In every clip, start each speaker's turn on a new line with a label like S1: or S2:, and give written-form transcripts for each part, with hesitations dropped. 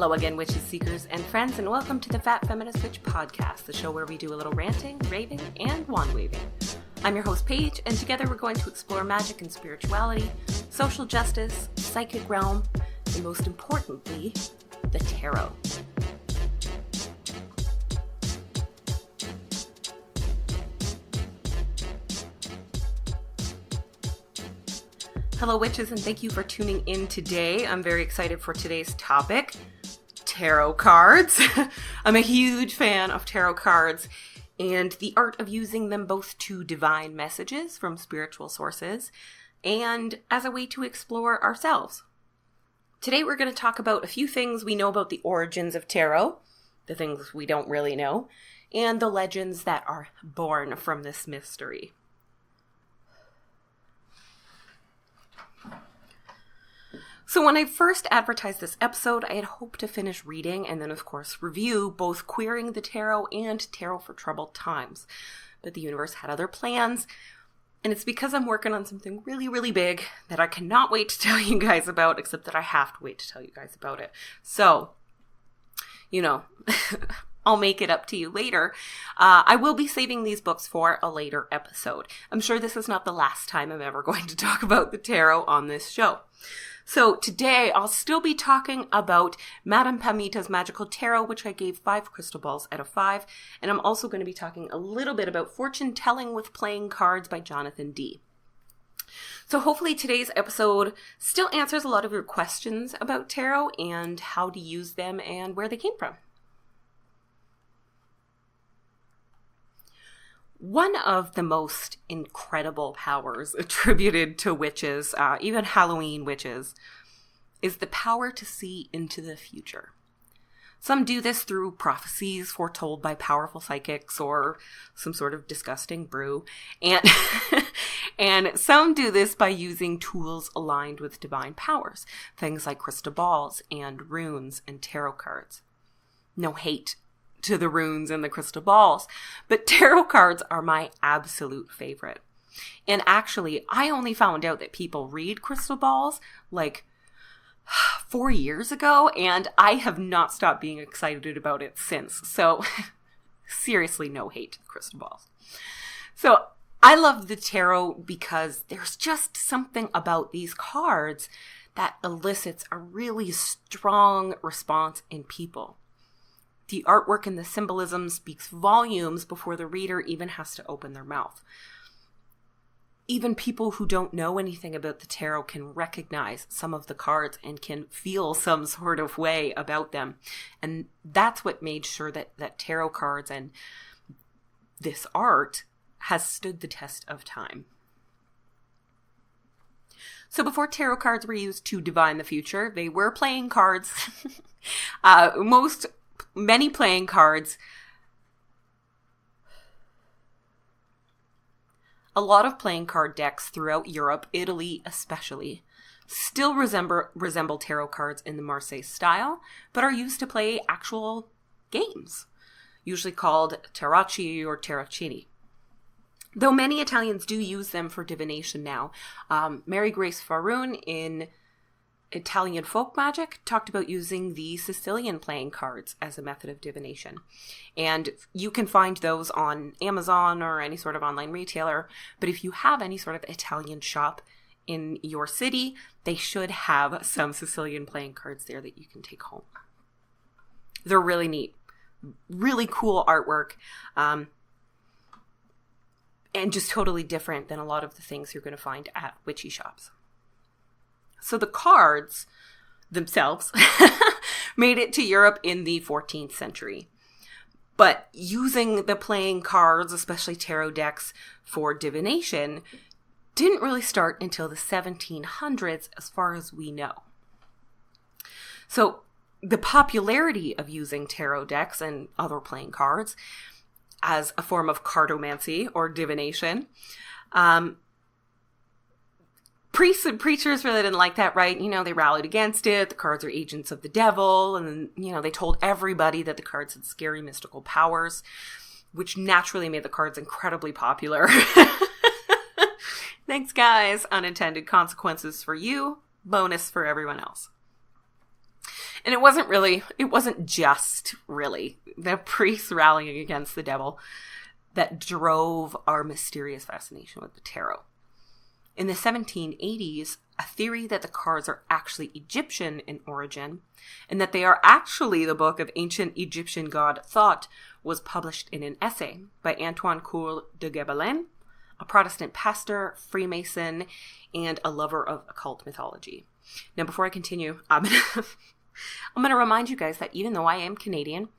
S1: Hello again, witches, seekers, and friends, and welcome to the Fat Feminist Witch podcast, the show where we do a little ranting, raving, and wand waving. I'm your host, Paige, and together we're going to explore magic and spirituality, social justice, psychic realm, and most importantly, the tarot. Hello, witches, and thank you for tuning in today. I'm very excited for today's topic, tarot cards. I'm a huge fan of tarot cards and the art of using them both to divine messages from spiritual sources and as a way to explore ourselves. Today we're going to talk about a few things we know about the origins of tarot, the things we don't really know, and the legends that are born from this mystery. So when I first advertised this episode, I had hoped to finish reading and then, of course, review both Queering the Tarot and Tarot for Troubled Times. But the universe had other plans, and it's because I'm working on something really, really big that I cannot wait to tell you guys about, except that I have to wait to tell you guys about it. So, I'll make it up to you later. I will be saving these books for a later episode. I'm sure this is not the last time I'm ever going to talk about the tarot on this show. So today I'll still be talking about Madame Pamita's Magical Tarot, which I gave 5 crystal balls out of 5. And I'm also going to be talking a little bit about Fortune Telling with Playing Cards by Jonathan D. So hopefully today's episode still answers a lot of your questions about tarot and how to use them and where they came from. One of the most incredible powers attributed to witches, even Halloween witches, is the power to see into the future. Some do this through prophecies foretold by powerful psychics or some sort of disgusting brew. And some do this by using tools aligned with divine powers, things like crystal balls and runes and tarot cards. No hate to the runes and the crystal balls, but tarot cards are my absolute favorite. And actually, I only found out that people read crystal balls like 4 years ago, and I have not stopped being excited about it since. So seriously, no hate to crystal balls. So I love the tarot because there's just something about these cards that elicits a really strong response in people. The artwork and the symbolism speaks volumes before the reader even has to open their mouth. Even people who don't know anything about the tarot can recognize some of the cards and can feel some sort of way about them. And that's what made sure that tarot cards and this art has stood the test of time. So before tarot cards were used to divine the future, they were playing cards. Many playing cards, a lot of playing card decks throughout Europe, Italy especially, still resemble tarot cards in the Marseille style, but are used to play actual games, usually called Tarocchi or Taroccini. Though many Italians do use them for divination now. Mary Grace Faroon in Italian folk magic talked about using the Sicilian playing cards as a method of divination. And you can find those on Amazon or any sort of online retailer. But if you have any sort of Italian shop in your city, they should have some Sicilian playing cards there that you can take home. They're really neat. Really cool artwork. And just totally different than a lot of the things you're going to find at witchy shops. So the cards themselves made it to Europe in the 14th century. But using the playing cards, especially tarot decks, for divination didn't really start until the 1700s as far as we know. So the popularity of using tarot decks and other playing cards as a form of cartomancy or divination priests and preachers really didn't like that, right? They rallied against it. The cards are agents of the devil. And, they told everybody that the cards had scary mystical powers, which naturally made the cards incredibly popular. Thanks, guys. Unintended consequences for you. Bonus for everyone else. And it wasn't just really the priests rallying against the devil that drove our mysterious fascination with the tarot. In the 1780s, a theory that the cards are actually Egyptian in origin and that they are actually the book of ancient Egyptian god thought was published in an essay by Antoine de Gébelin, a Protestant pastor, Freemason, and a lover of occult mythology. Now, before I continue, I'm going to remind you guys that even though I am Canadian,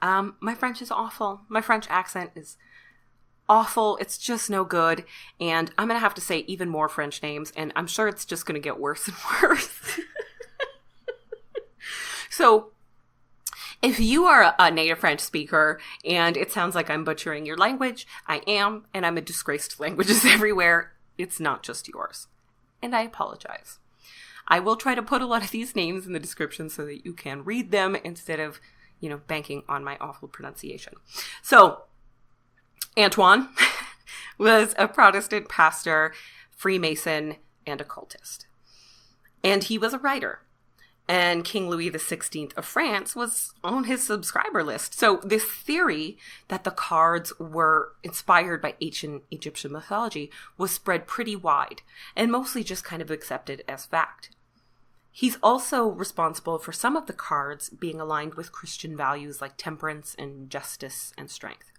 S1: my French is awful. My French accent is awful. It's just no good. And I'm going to have to say even more French names, and I'm sure it's just going to get worse and worse. So if you are a native French speaker and it sounds like I'm butchering your language, I am, and I'm a disgrace to languages everywhere. It's not just yours. And I apologize. I will try to put a lot of these names in the description so that you can read them instead of, banking on my awful pronunciation. So, Antoine was a Protestant pastor, Freemason, and occultist. And he was a writer. And King Louis XVI of France was on his subscriber list. So this theory that the cards were inspired by ancient Egyptian mythology was spread pretty wide and mostly just kind of accepted as fact. He's also responsible for some of the cards being aligned with Christian values like temperance and justice and strength.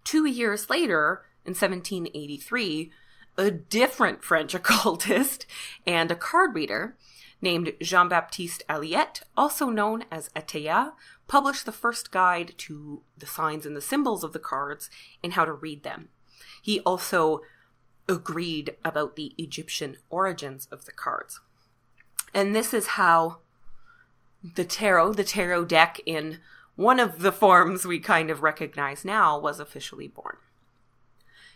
S1: 2 years later, in 1783, a different French occultist and a card reader named Jean-Baptiste Alliette, also known as Etteilla, published the first guide to the signs and the symbols of the cards and how to read them. He also agreed about the Egyptian origins of the cards. And this is how the tarot deck in one of the forms we kind of recognize now, was officially born.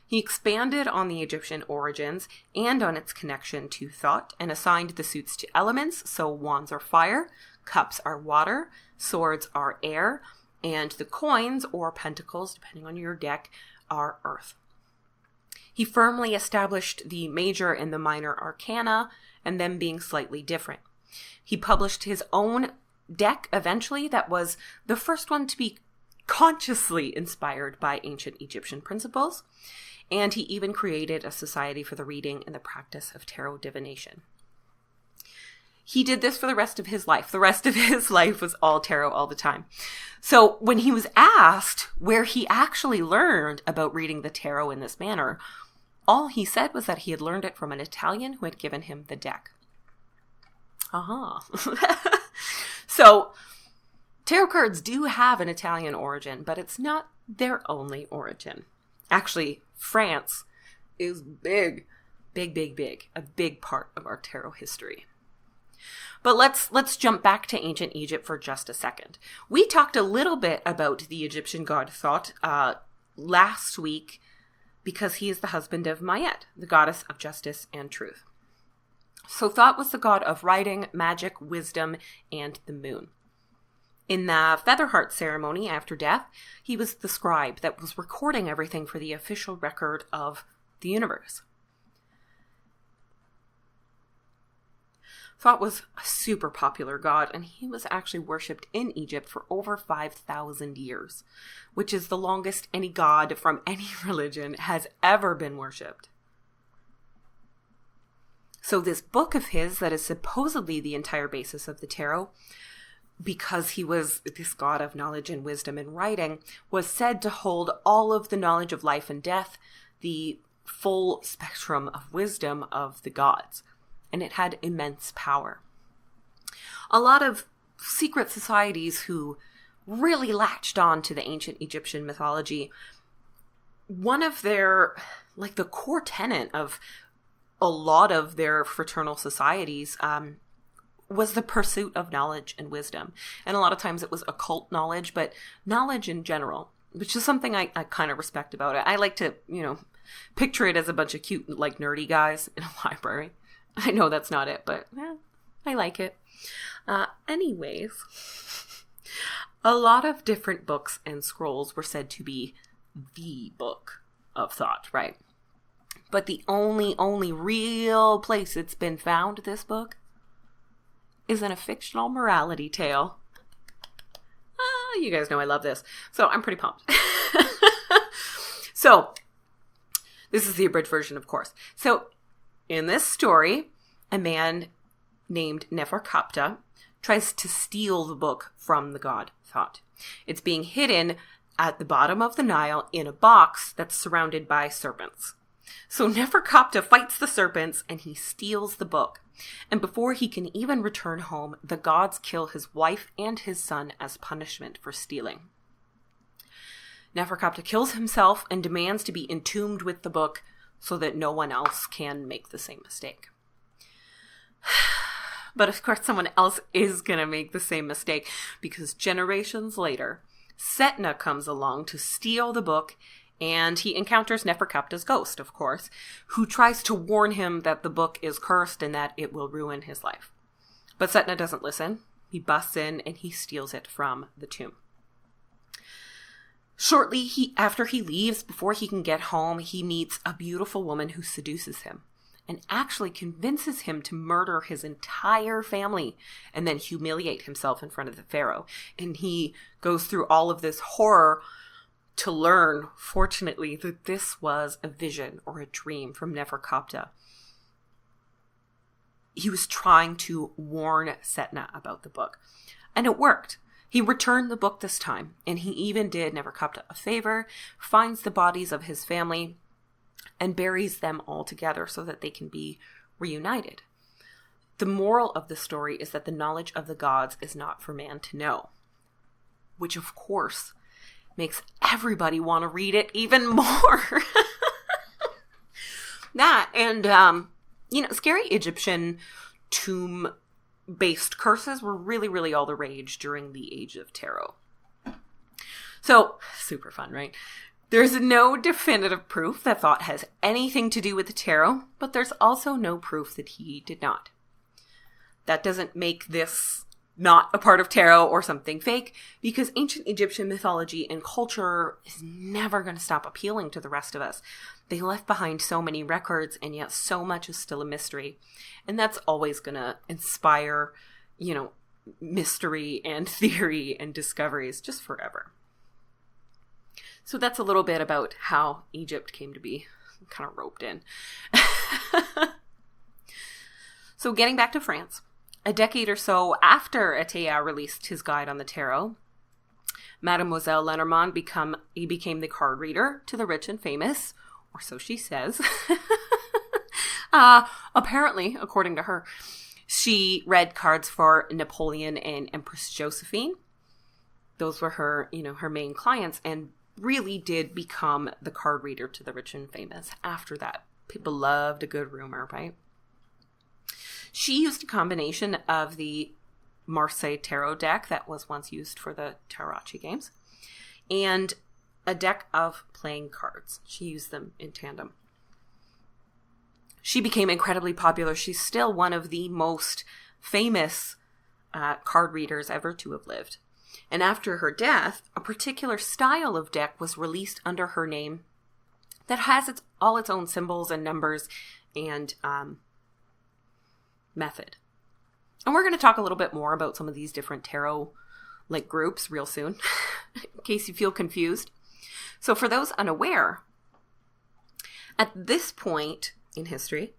S1: He expanded on the Egyptian origins and on its connection to thought and assigned the suits to elements, so wands are fire, cups are water, swords are air, and the coins, or pentacles, depending on your deck, are earth. He firmly established the major and the minor arcana, and them being slightly different. He published his own deck eventually that was the first one to be consciously inspired by ancient Egyptian principles, and he even created a society for the reading and the practice of tarot divination. He did this for the rest of his life. The rest of his life was all tarot all the time. So when he was asked where he actually learned about reading the tarot in this manner, all he said was that he had learned it from an Italian who had given him the deck. So, tarot cards do have an Italian origin, but it's not their only origin. Actually, France is big, a big part of our tarot history. But let's jump back to ancient Egypt for just a second. We talked a little bit about the Egyptian god Thot last week because he is the husband of Ma'at, the goddess of justice and truth. So Thot was the god of writing, magic, wisdom, and the moon. In the Featherheart ceremony after death, he was the scribe that was recording everything for the official record of the universe. Thot was a super popular god, and he was actually worshipped in Egypt for over 5,000 years, which is the longest any god from any religion has ever been worshipped. So this book of his, that is supposedly the entire basis of the tarot, because he was this god of knowledge and wisdom and writing, was said to hold all of the knowledge of life and death, the full spectrum of wisdom of the gods. And it had immense power. A lot of secret societies who really latched on to the ancient Egyptian mythology, one of their, the core tenet of a lot of their fraternal societies was the pursuit of knowledge and wisdom. And a lot of times it was occult knowledge, but knowledge in general, which is something I kind of respect about it. I like to, picture it as a bunch of cute, nerdy guys in a library. I know that's not it, but I like it. Anyways, a lot of different books and scrolls were said to be the book of Thot, right? But the only real place it's been found, this book, is in a fictional morality tale. You guys know I love this. So I'm pretty pumped. So this is the abridged version, of course. So in this story, a man named Neferkapta tries to steal the book from the god Thought. It's being hidden at the bottom of the Nile in a box that's surrounded by serpents. So Neferkapta fights the serpents and he steals the book. And before he can even return home, the gods kill his wife and his son as punishment for stealing. Neferkapta kills himself and demands to be entombed with the book so that no one else can make the same mistake. But of course someone else is going to make the same mistake, because generations later, Setna comes along to steal the book, and he encounters Neferkapta's ghost, of course, who tries to warn him that the book is cursed and that it will ruin his life. But Setna doesn't listen. He busts in and he steals it from the tomb. Shortly after he leaves, before he can get home, he meets a beautiful woman who seduces him and actually convinces him to murder his entire family and then humiliate himself in front of the pharaoh. And he goes through all of this horror to learn, fortunately, that this was a vision or a dream from Neferkapta. He was trying to warn Setna about the book. And it worked. He returned the book this time, and he even did Neferkapta a favor, finds the bodies of his family, and buries them all together so that they can be reunited. The moral of the story is that the knowledge of the gods is not for man to know, which of course makes everybody want to read it even more. That and, scary Egyptian tomb-based curses were really, really all the rage during the Age of Tarot. So, super fun, right? There's no definitive proof that Thought has anything to do with the tarot, but there's also no proof that he did not. That doesn't make this not a part of tarot or something fake, because ancient Egyptian mythology and culture is never going to stop appealing to the rest of us. They left behind so many records, and yet so much is still a mystery. And that's always going to inspire, mystery and theory and discoveries just forever. So that's a little bit about how Egypt came to be kind of roped in. So getting back to France, a decade or so after Etteilla released his guide on the tarot, Mlle. Lenormand became the card reader to the rich and famous, or so she says. Apparently, according to her, she read cards for Napoleon and Empress Josephine. Those were her, her main clients, and really did become the card reader to the rich and famous after that. People loved a good rumor, right? She used a combination of the Marseille tarot deck that was once used for the Tarocchi games and a deck of playing cards. She used them in tandem. She became incredibly popular. She's still one of the most famous card readers ever to have lived. And after her death, a particular style of deck was released under her name that has all its own symbols and numbers and method. And we're going to talk a little bit more about some of these different tarot groups real soon, in case you feel confused. So for those unaware, at this point in history,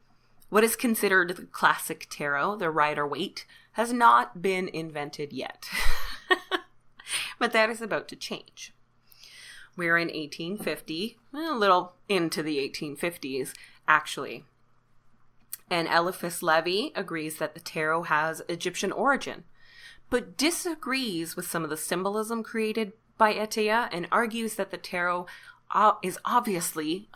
S1: what is considered the classic tarot, the Rider-Waite, has not been invented yet. But that is about to change. We're in 1850, a little into the 1850s, actually. And Éliphas Lévi agrees that the tarot has Egyptian origin, but disagrees with some of the symbolism created by Etteilla and argues that the tarot is obviously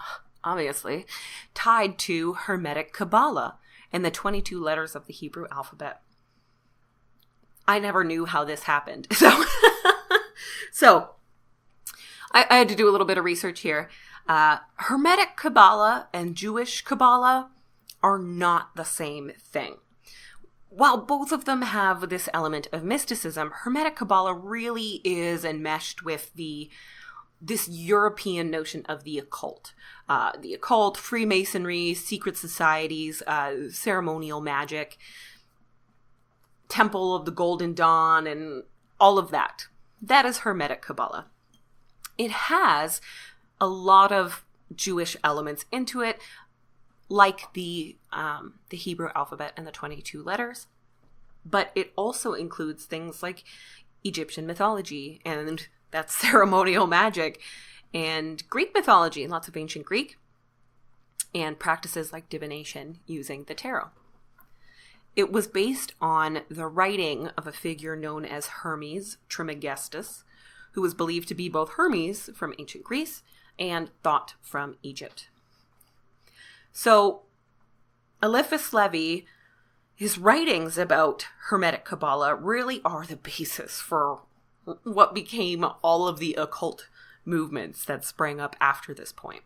S1: tied to Hermetic Kabbalah and the 22 letters of the Hebrew alphabet. I never knew how this happened. So I had to do a little bit of research here. Hermetic Kabbalah and Jewish Kabbalah are not the same thing. While both of them have this element of mysticism, Hermetic Kabbalah really is enmeshed with this European notion of the occult. The occult, Freemasonry, secret societies, ceremonial magic. Temple of the Golden Dawn and all of that. That is Hermetic Kabbalah. It has a lot of Jewish elements into it, like the Hebrew alphabet and the 22 letters. But it also includes things like Egyptian mythology, and that's ceremonial magic, and Greek mythology, and lots of ancient Greek, and practices like divination using the tarot. It was based on the writing of a figure known as Hermes Trismegistus, who was believed to be both Hermes from ancient Greece and Thoth from Egypt. So, Éliphas Lévi, his writings about Hermetic Kabbalah really are the basis for what became all of the occult movements that sprang up after this point.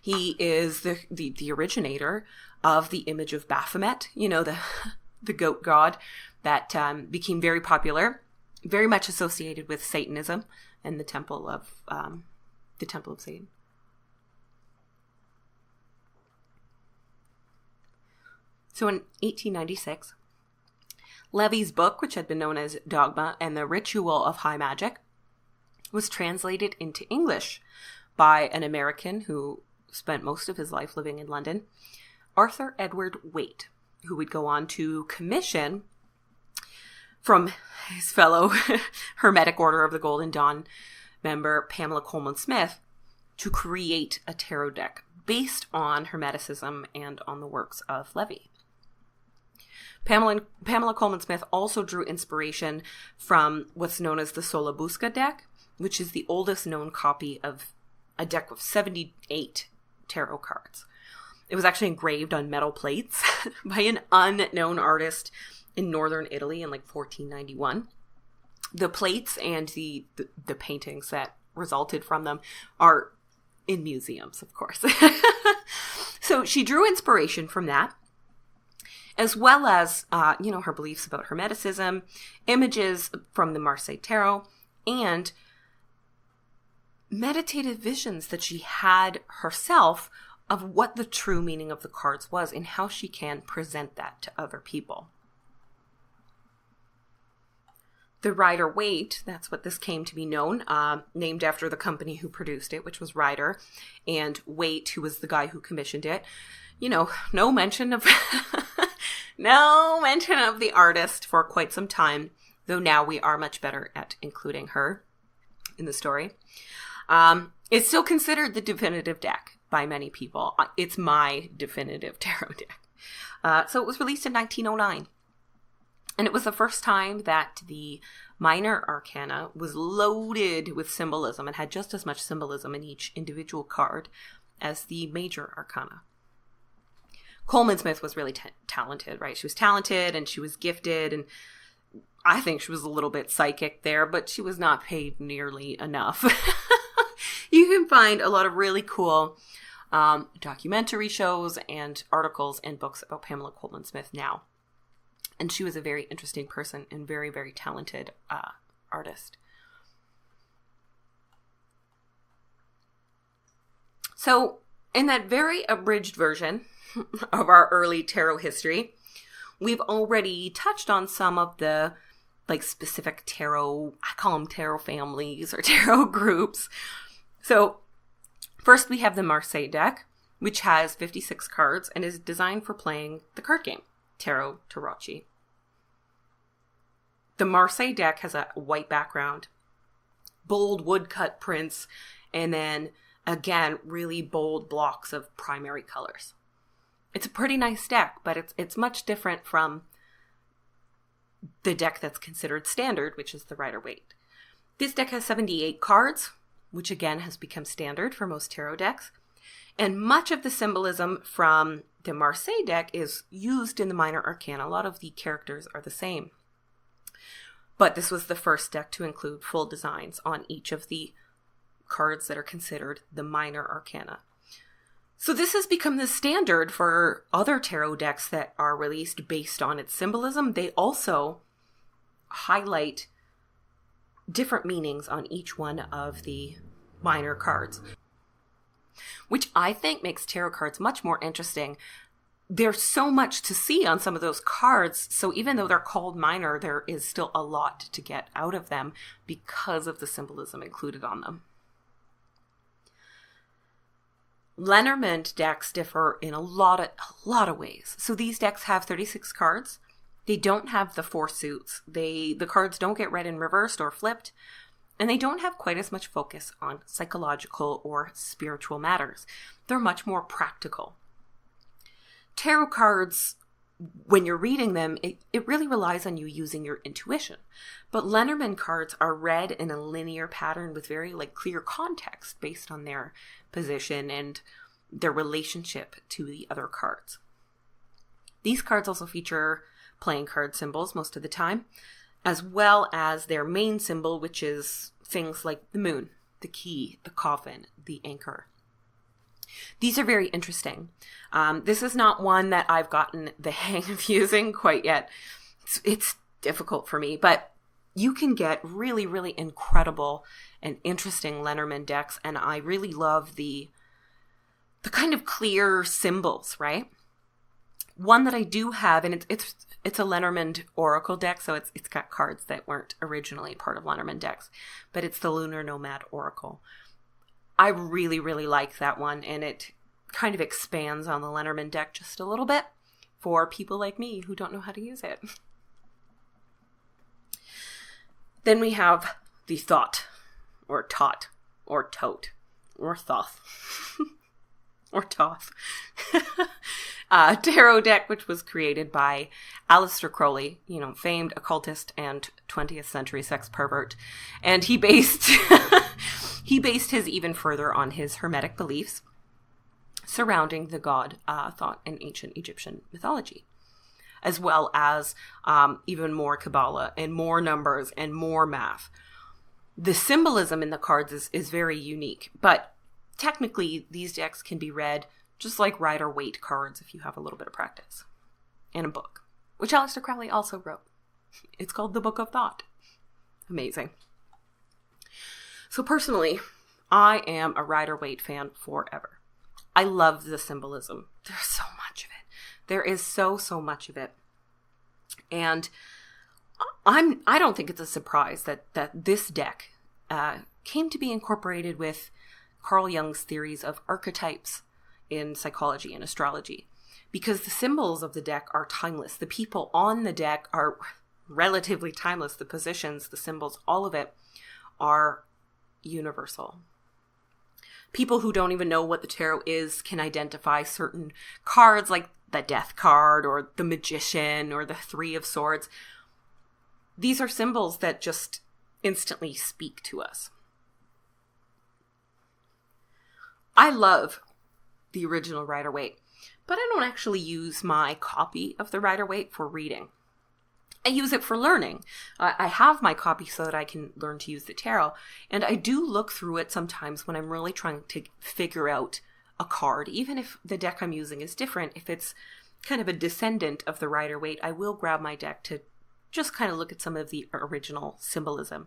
S1: He is the originator of the image of Baphomet, the goat god that became very popular, very much associated with Satanism and the Temple of Satan. So in 1896, Lévi's book, which had been known as Dogma and the Ritual of High Magic, was translated into English by an American who spent most of his life living in London, Arthur Edward Waite, who would go on to commission from his fellow Hermetic Order of the Golden Dawn member, Pamela Colman Smith, to create a tarot deck based on Hermeticism and on the works of Lévi. Pamela Colman Smith also drew inspiration from what's known as the Solabusca deck, which is the oldest known copy of a deck of 78 tarot cards. It was actually engraved on metal plates by an unknown artist in northern Italy in 1491. The plates and the paintings that resulted from them are in museums, of course. So she drew inspiration from that, as well as, her beliefs about Hermeticism, images from the Marseille Tarot, and meditative visions that she had herself of what the true meaning of the cards was and how she can present that to other people. The Rider-Waite, that's what this came to be known, named after the company who produced it, which was Rider, and Waite, who was the guy who commissioned it. No mention of no mention of the artist for quite some time, though now we are much better at including her in the story. It's still considered the definitive deck by many people. It's my definitive tarot deck. So it was released in 1909. And it was the first time that the minor arcana was loaded with symbolism and had just as much symbolism in each individual card as the major arcana. Colman Smith was really talented, right? She was talented and she was gifted, and I think she was a little bit psychic there, but she was not paid nearly enough. You can find a lot of really cool documentary shows and articles and books about Pamela Colman Smith now. And she was a very interesting person and very, very talented artist. So in that very abridged version of our early tarot history, we've already touched on some of the specific tarot, I call them tarot families or tarot groups. So first we have the Marseille deck, which has 56 cards and is designed for playing the card game, Tarot Tarocchi. The Marseille deck has a white background, bold woodcut prints, and then, again, really bold blocks of primary colors. It's a pretty nice deck, but it's much different from the deck that's considered standard, which is the Rider-Waite. This deck has 78 cards, which again has become standard for most tarot decks. And much of the symbolism from the Marseille deck is used in the minor arcana. A lot of the characters are the same. But this was the first deck to include full designs on each of the cards that are considered the minor arcana. So this has become the standard for other tarot decks that are released based on its symbolism. They also highlight different meanings on each one of the minor cards, which I think makes tarot cards much more interesting there's so much to see on some of those cards. So even though they're called minor, there is still a lot to get out of them because of the symbolism included on them. Lenormand decks differ in a lot of ways. So these decks have 36 cards. They don't have the 4 suits. The cards don't get read in reversed or flipped. And they don't have quite as much focus on psychological or spiritual matters. They're much more practical. Tarot cards, when you're reading them, it really relies on you using your intuition. But Lenormand cards are read in a linear pattern with very clear context based on their position and their relationship to the other cards. These cards also feature playing card symbols most of the time, as well as their main symbol, which is things like the moon, the key, the coffin, the anchor. These are very interesting. This is not one that I've gotten the hang of using quite yet. It's difficult for me, but you can get really, really incredible and interesting Lenormand decks, and I really love the kind of clear symbols, right? One that I do have, and it's a Lenormand Oracle deck, so it's got cards that weren't originally part of Lenormand decks, but it's the Lunar Nomad Oracle. I really, really like that one, and it kind of expands on the Lenormand deck just a little bit for people like me who don't know how to use it. Then we have the Thought, or Tot, or Tote, or Thoth, or Toth. Tarot deck, which was created by Aleister Crowley, famed occultist and 20th century sex pervert. And he based his even further on his Hermetic beliefs surrounding the god Thought in ancient Egyptian mythology, as well as even more Kabbalah and more numbers and more math. The symbolism in the cards is very unique, but technically these decks can be read just like Rider-Waite cards if you have a little bit of practice. And a book, which Aleister Crowley also wrote. It's called The Book of Thought. Amazing. So personally, I am a Rider-Waite fan forever. I love the symbolism. There's so much of it. There is so much of it. And I don't think it's a surprise that this deck came to be incorporated with Carl Jung's theories of archetypes in psychology and astrology, because the symbols of the deck are timeless. The people on the deck are relatively timeless. The positions, the symbols, all of it are universal. People who don't even know what the tarot is can identify certain cards like the Death card or the Magician or the Three of Swords. These are symbols that just instantly speak to us. I love the original Rider-Waite, but I don't actually use my copy of the Rider-Waite for reading. I use it for learning. I have my copy so that I can learn to use the tarot, and I do look through it sometimes when I'm really trying to figure out a card, even if the deck I'm using is different. If it's kind of a descendant of the Rider-Waite, I will grab my deck to just kind of look at some of the original symbolism.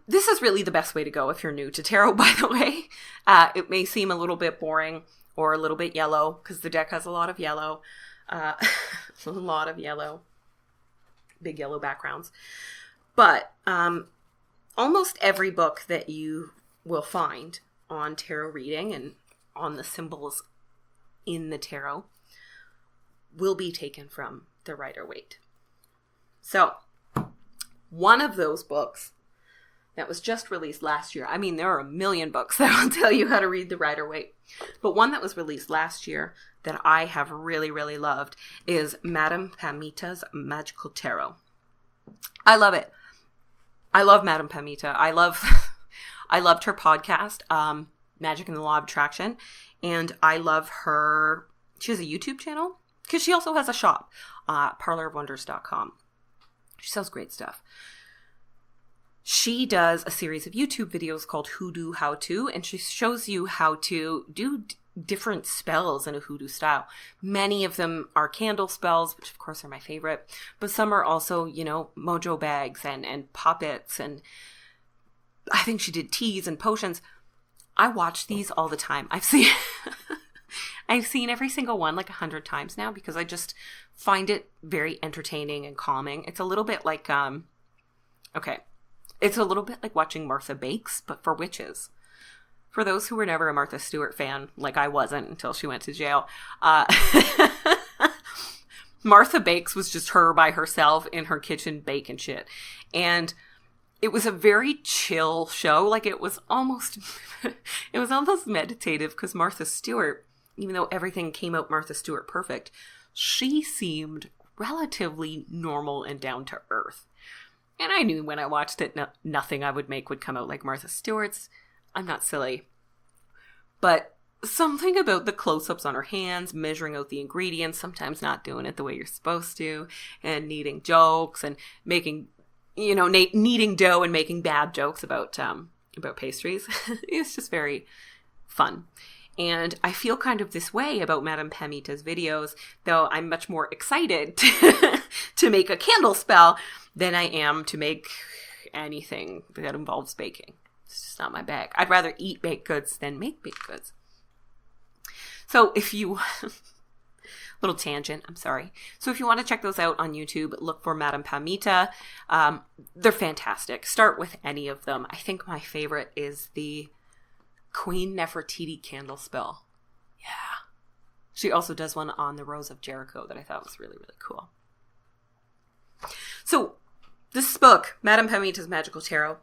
S1: This is really the best way to go if you're new to tarot, by the way. It may seem a little bit boring or a little bit yellow because the deck has a lot of yellow. A lot of yellow. Big yellow backgrounds. But almost every book that you will find on tarot reading and on the symbols in the tarot will be taken from the Rider-Waite. So, one of those books that was just released last year. I mean, there are a million books that will tell you how to read the Rider-Waite. But one that was released last year that I have really, really loved is Madame Pamita's Magical Tarot. I love it. I love Madame Pamita. I loved her podcast, Magic and the Law of Attraction. And I love her. She has a YouTube channel because she also has a shop, parlorofwonders.com. She sells great stuff. She does a series of YouTube videos called Hoodoo How To, and she shows you how to do different spells in a hoodoo style. Many of them are candle spells, which of course are my favorite, but some are also, mojo bags and puppets, and I think she did teas and potions. I watch these all the time. I've seen every single one like 100 times now because I just find it very entertaining and calming. It's a little bit like, it's a little bit like watching Martha Bakes, but for witches. For those who were never a Martha Stewart fan, like I wasn't until she went to jail, Martha Bakes was just her by herself in her kitchen baking shit. And it was a very chill show. Like it was almost meditative because Martha Stewart, even though everything came out Martha Stewart perfect, she seemed relatively normal and down to earth. And I knew when I watched it, nothing I would make would come out like Martha Stewart's. I'm not silly. But something about the close-ups on her hands, measuring out the ingredients, sometimes not doing it the way you're supposed to, and kneading jokes and making, kneading dough and making bad jokes about pastries. It's just very fun. And I feel kind of this way about Madame Pamita's videos, though I'm much more excited to make a candle spell than I am to make anything that involves baking. It's just not my bag. I'd rather eat baked goods than make baked goods. So if you... little tangent, I'm sorry. So if you want to check those out on YouTube, look for Madame Pamita. They're fantastic. Start with any of them. I think my favorite is the Queen Nefertiti candle spell. Yeah. She also does one on the Rose of Jericho that I thought was really, really cool. So this book, Madame Pamita's Magical Tarot,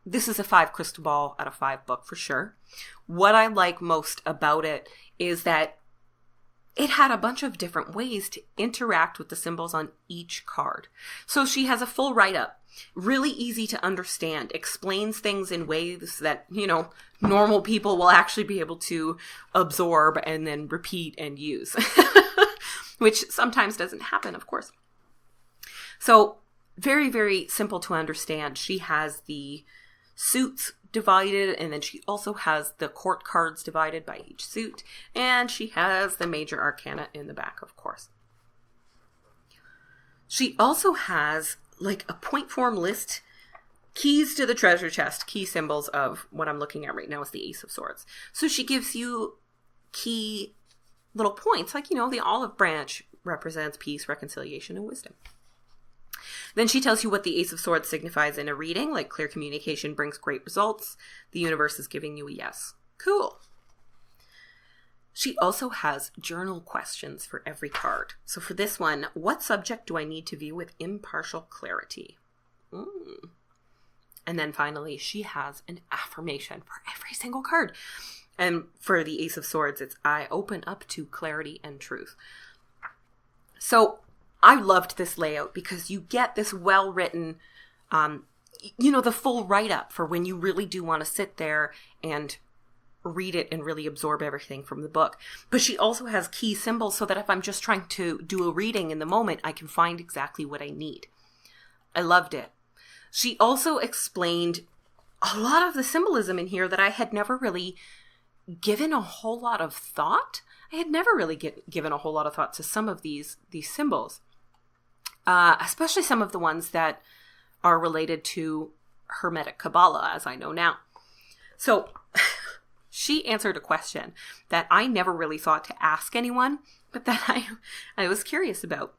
S1: this is a 5 crystal ball out of 5 book for sure. What I like most about it is that it had a bunch of different ways to interact with the symbols on each card. So she has a full write-up. Really easy to understand, explains things in ways that, normal people will actually be able to absorb and then repeat and use, which sometimes doesn't happen, of course. So very, very simple to understand. She has the suits divided, and then she also has the court cards divided by each suit, and she has the major arcana in the back, of course. She also has like a point form list, keys to the treasure chest, key symbols of what I'm looking at right now is the Ace of Swords. So she gives you key little points, like, the olive branch represents peace, reconciliation, and wisdom. Then she tells you what the Ace of Swords signifies in a reading, like clear communication brings great results. The universe is giving you a yes. Cool. She also has journal questions for every card. So for this one, what subject do I need to view with impartial clarity? And then finally, she has an affirmation for every single card. And for the Ace of Swords, it's I open up to clarity and truth. So I loved this layout because you get this well-written, the full write-up for when you really do want to sit there and read it and really absorb everything from the book. But she also has key symbols so that if I'm just trying to do a reading in the moment, I can find exactly what I need. I loved it. She also explained a lot of the symbolism in here that I had never really given a whole lot of thought. I had never really given a whole lot of thought to some of these symbols. Especially some of the ones that are related to Hermetic Kabbalah, as I know now. So she answered a question that I never really thought to ask anyone, but that I was curious about.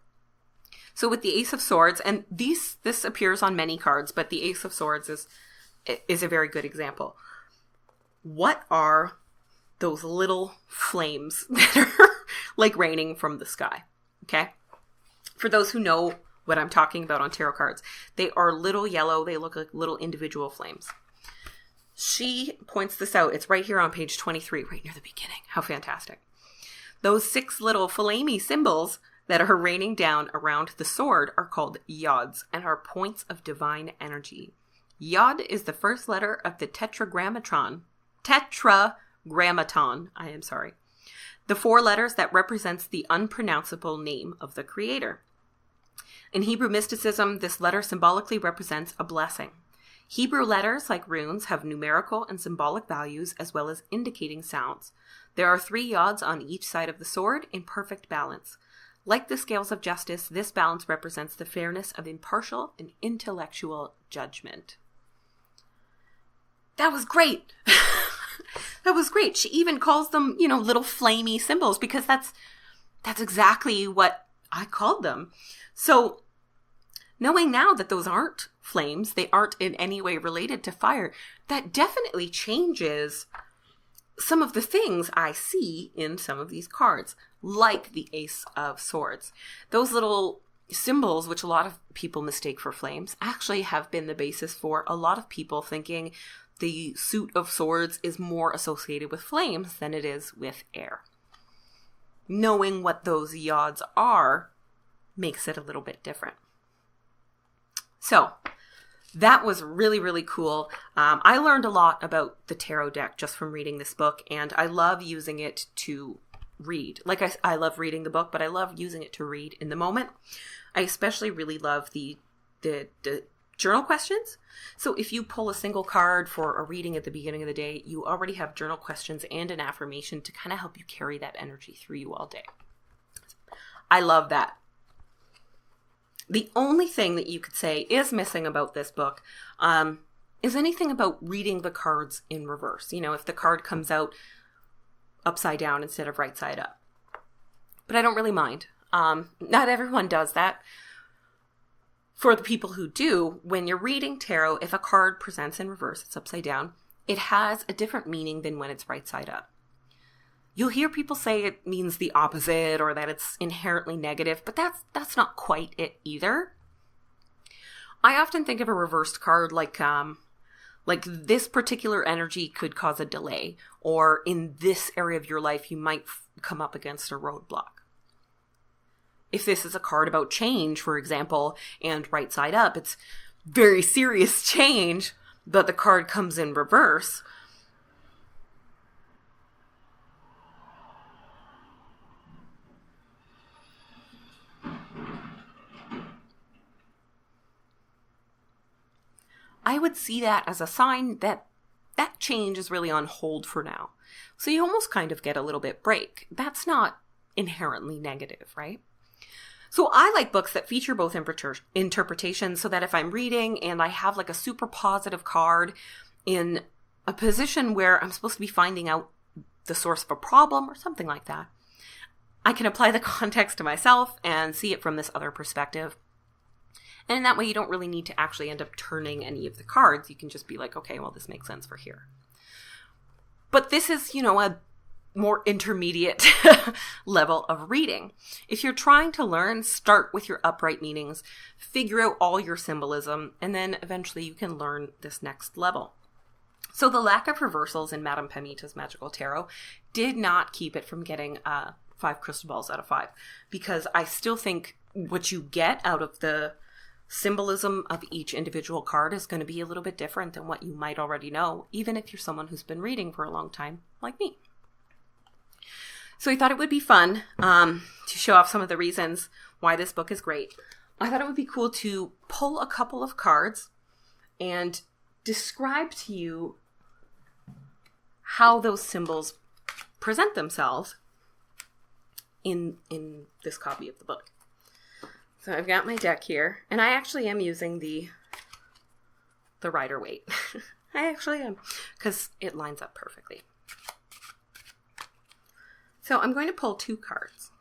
S1: So with the Ace of Swords, and this appears on many cards, but the Ace of Swords is a very good example. What are those little flames that are like raining from the sky? Okay? For those who know what I'm talking about on tarot cards, they are little yellow. They look like little individual flames. She points this out. It's right here on page 23, right near the beginning. How fantastic. Those 6 little flamey symbols that are raining down around the sword are called yods and are points of divine energy. Yod is the first letter of the tetragrammaton. The 4 letters that represents the unpronounceable name of the creator. In Hebrew mysticism, this letter symbolically represents a blessing. Hebrew letters, like runes, have numerical and symbolic values as well as indicating sounds. There are 3 yods on each side of the sword in perfect balance. Like the scales of justice, this balance represents the fairness of impartial and intellectual judgment. That was great! That was great. She even calls them, little flamey symbols, because that's exactly what I called them. So knowing now that those aren't flames, they aren't in any way related to fire, that definitely changes some of the things I see in some of these cards, like the Ace of Swords. Those little symbols, which a lot of people mistake for flames, actually have been the basis for a lot of people thinking the suit of swords is more associated with flames than it is with air. Knowing what those yods are makes it a little bit different. So that was really, really cool. I learned a lot about the tarot deck just from reading this book, and I love using it to read. Like I love reading the book, but I love using it to read in the moment. I especially really love the journal questions. So if you pull a single card for a reading at the beginning of the day, you already have journal questions and an affirmation to kind of help you carry that energy through you all day. I love that. The only thing that you could say is missing about this book is anything about reading the cards in reverse. If the card comes out upside down instead of right side up. But I don't really mind. Not everyone does that. For the people who do, when you're reading tarot, if a card presents in reverse, it's upside down, it has a different meaning than when it's right side up. You'll hear people say it means the opposite or that it's inherently negative, but that's not quite it either. I often think of a reversed card like this particular energy could cause a delay, or in this area of your life you might come up against a roadblock. If this is a card about change, for example, and right side up, it's very serious change, but the card comes in reverse. I would see that as a sign that that change is really on hold for now. So you almost kind of get a little bit break. That's not inherently negative, right? So I like books that feature both interpretations, so that if I'm reading and I have like a super positive card in a position where I'm supposed to be finding out the source of a problem or something like that, I can apply the context to myself and see it from this other perspective. And in that way, you don't really need to actually end up turning any of the cards. You can just be like, okay, well, this makes sense for here. But this is, a more intermediate level of reading. If you're trying to learn, start with your upright meanings, figure out all your symbolism, and then eventually you can learn this next level. So the lack of reversals in Madame Pamita's Magical Tarot did not keep it from getting 5 crystal balls out of 5, because I still think what you get out of the symbolism of each individual card is going to be a little bit different than what you might already know, even if you're someone who's been reading for a long time, like me. So I thought it would be fun to show off some of the reasons why this book is great. I thought it would be cool to pull a couple of cards and describe to you how those symbols present themselves in this copy of the book. So I've got my deck here, and I actually am using the Rider-Waite. I actually am, because it lines up perfectly. So I'm going to pull 2 cards.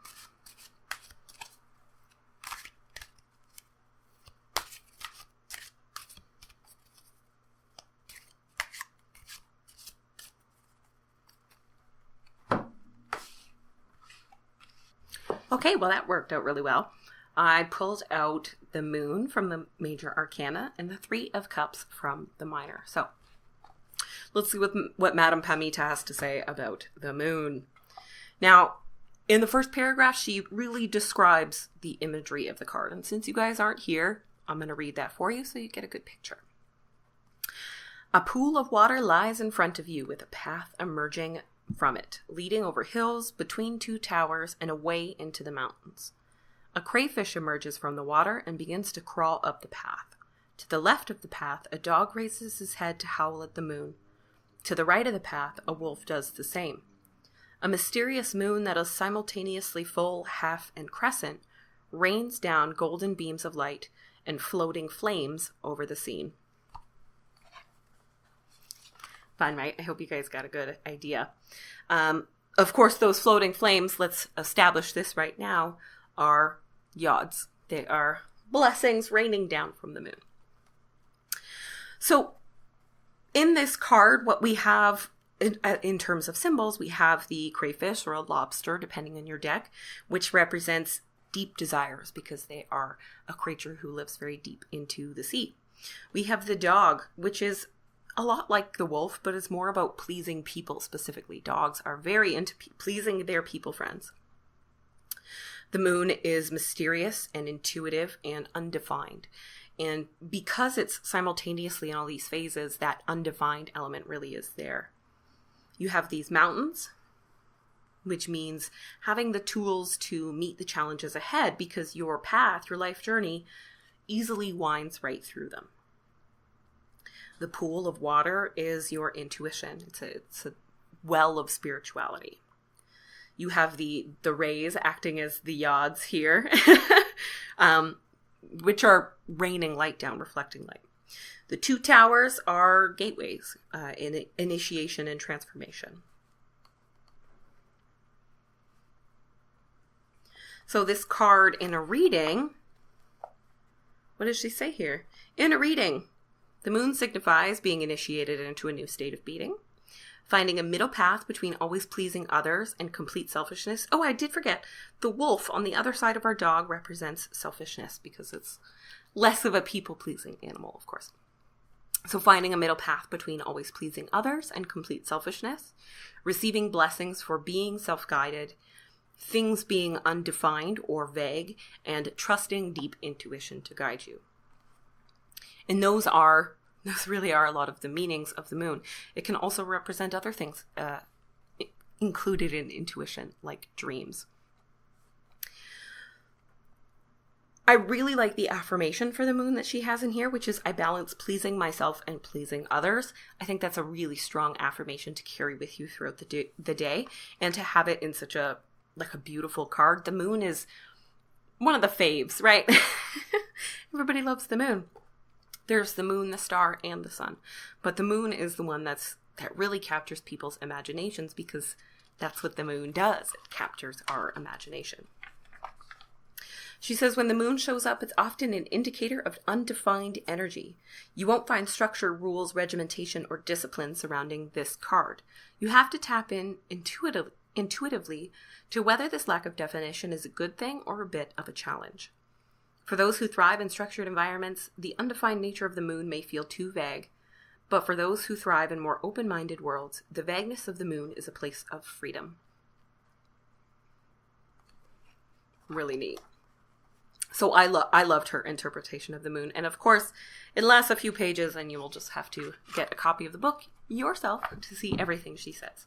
S1: Okay, well, that worked out really well. I pulled out the Moon from the Major Arcana and the 3 of Cups from the Minor. So let's see what Madame Pamita has to say about the Moon. Now, in the first paragraph, she really describes the imagery of the card. And since you guys aren't here, I'm going to read that for you so you get a good picture. A pool of water lies in front of you with a path emerging from it, leading over hills, between 2 towers, and away into the mountains. A crayfish emerges from the water and begins to crawl up the path. To the left of the path, a dog raises his head to howl at the moon. To the right of the path, a wolf does the same. A mysterious moon that is simultaneously full, half, and crescent rains down golden beams of light and floating flames over the scene. Fun, right? I hope you guys got a good idea. Of course, those floating flames, let's establish this right now, are yods. They are blessings raining down from the moon. So in this card, what we have in terms of symbols, we have the crayfish or a lobster, depending on your deck, which represents deep desires because they are a creature who lives very deep into the sea. We have the dog, which is a lot like the wolf, but is more about pleasing people specifically. Dogs are very into pleasing their people friends. The moon is mysterious and intuitive and undefined. And because it's simultaneously in all these phases, that undefined element really is there. You have these mountains, which means having the tools to meet the challenges ahead because your path, your life journey, easily winds right through them. The pool of water is your intuition. It's a well of spirituality. You have the rays acting as the yods here, which are raining light down, reflecting light. The two towers are gateways in initiation and transformation. So this card in a reading, what does she say here? In a reading, the moon signifies being initiated into a new state of being, finding a middle path between always pleasing others and complete selfishness. Oh, I did forget. The wolf on the other side of our dog represents selfishness because it's less of a people-pleasing animal, of course. So finding a middle path between always pleasing others and complete selfishness, receiving blessings for being self-guided, things being undefined or vague, and trusting deep intuition to guide you. And those really are a lot of the meanings of the moon. It can also represent other things included in intuition, like dreams. I really like the affirmation for the moon that she has in here, which is, I balance pleasing myself and pleasing others. I think that's a really strong affirmation to carry with you throughout the day, and to have it in such a beautiful card. The moon is one of the faves, right? Everybody loves the moon. There's the moon, the star, and the sun. But the moon is the one that really captures people's imaginations, because that's what the moon does. It captures our imagination. She says, when the moon shows up, it's often an indicator of undefined energy. You won't find structure, rules, regimentation, or discipline surrounding this card. You have to tap in intuitively to whether this lack of definition is a good thing or a bit of a challenge. For those who thrive in structured environments, the undefined nature of the moon may feel too vague. But for those who thrive in more open-minded worlds, the vagueness of the moon is a place of freedom. Really neat. So I loved her interpretation of the moon. And of course, it lasts a few pages and you will just have to get a copy of the book yourself to see everything she says.